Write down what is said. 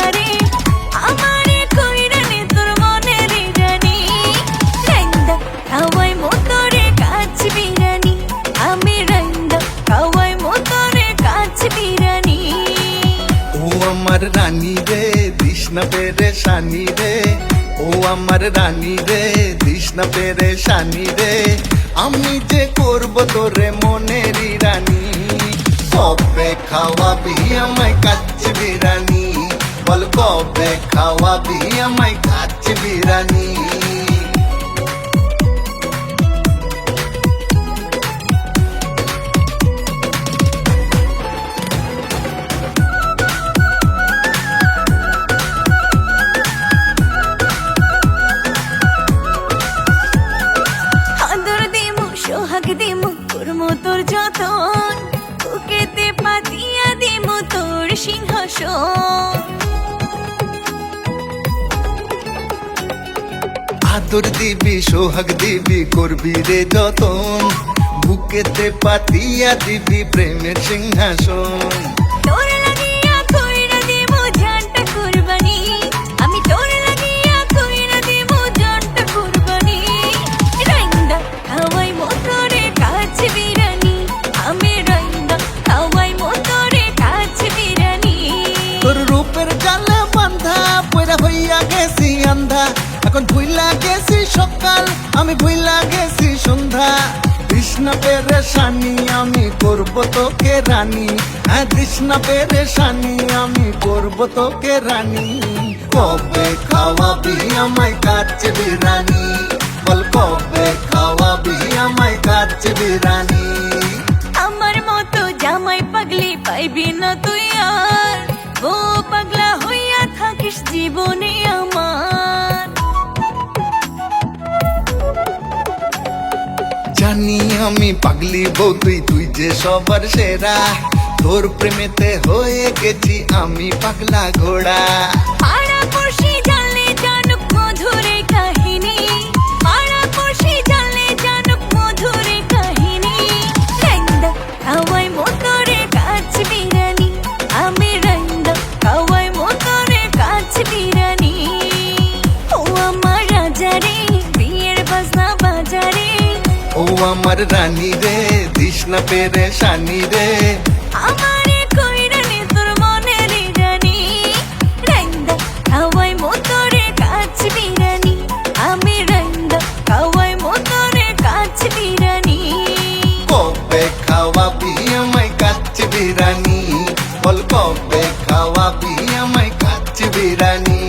রাজারে আমারে কইরা নে তোর মনের রানী রাইন্দা খাওয়াই মোতরে কাচ বিরানি আমি রাইন্দা খাওয়াই মোতরে কাচ বিরানি ও আমার রানী রে দিশনা পেরেশানি রে ও আমার রানী রে দিশনা পেরেশানি রে আমি যে করব তোরে মনেরই রানী কবে খাওয়াবি আমায় কাচ্চ বিরানি বল কবে খাওয়াবি আমায় কাচ্চ বিরানি আদর দিমু সোহাগ দিমু করমু তোর যতন বুকেতে পাতিয়া দিমু তোর সিংহাসন আদর দিবি সোহাগ দিবি করবি রে যতন বুকেতে পাতিয়া দিবি প্রেমের সিংহাসন তোর লাগিয়া কইরা দিমু জানটা কুরবানি আমি তোর লাগিয়া কইরা দিমু জানটা কুরবানি রাইন্দা খাওয়াই মোতরে কাচ বিরানি আমি রাইন্দা খাওয়াই মোতরে কাচ বিরানি তোর রূপের জালে বান্ধা পয়রা হইয়া গেছি আন্ধা এখন ভুইলা গেছি সকাল আমি ভুইলা গেছি সন্ধ্যা কৃষ্ণ পেরেশানি আমি করব তোকে রানী হ্যাঁ কৃষ্ণ পেরেশানি আমি করব তোকে রানী কবে খাওয়াবি আমায় কাচ্চ বিরানি বল কবে খাওয়াবি আমায় কাচ্চ বিরানি আমার মতো জামাই পাগলি পাইবি না তুই আর ও পাগলা হইয়া থাকিস জীবনে আমার জানি আমি পাগলি বউ তুই যে সবার সেরা তোর প্রেমেতে হয়ে গেছি আমি পাগলা ঘোড়া পাড়া পড়শি জানলে জানুক মধুরে কাহিনী পাড়া পড়শি জানলে জানুক মধুরে কাহিনী রাইন্দা খাওয়াই মোতরে কাচ বিরানি আমি রাইন্দা খাওয়াই মোতরে কাচ বিরানি ও আমার রাজারে বিয়ের বাজনা বাজারে ও আমার রানী রে দিশনা পেরেশানি রে আমারে কইরা নে তোর মনের রানী রাইন্দা খাওয়াই মোতরে কাচ বিরানি আমি রাইন্দা খাওয়াই মোতরে কাচ বিরানি কবে খাওয়াবি আমায় কাচ্চ বিরানি বল কবে খাওয়াবি আমায় কাচ্চ বিরানি